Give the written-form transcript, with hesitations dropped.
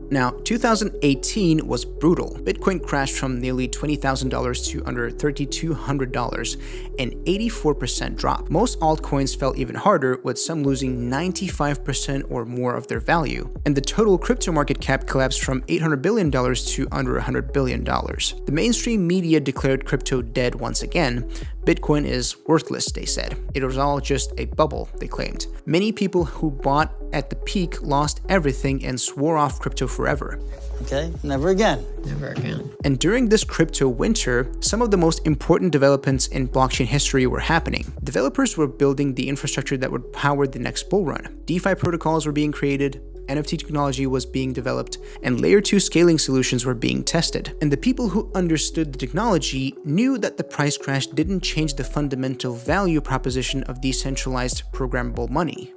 Now, 2018 was brutal. Bitcoin crashed from nearly $20,000 to under $3,200, an 84% drop. Most altcoins fell even harder, with some losing 95% or more of their value. And the total crypto market cap collapsed from $800 billion to under $100 billion. The mainstream media declared crypto dead once again. Bitcoin is worthless, they said. It was all just a bubble, they claimed. Many people who bought at the peak lost everything and swore off crypto forever. Okay, never again. Never again. And during this crypto winter, some of the most important developments in blockchain history were happening. Developers were building the infrastructure that would power the next bull run. DeFi protocols were being created, NFT technology was being developed, and layer 2 scaling solutions were being tested. And the people who understood the technology knew that the price crash didn't change the fundamental value proposition of decentralized programmable money.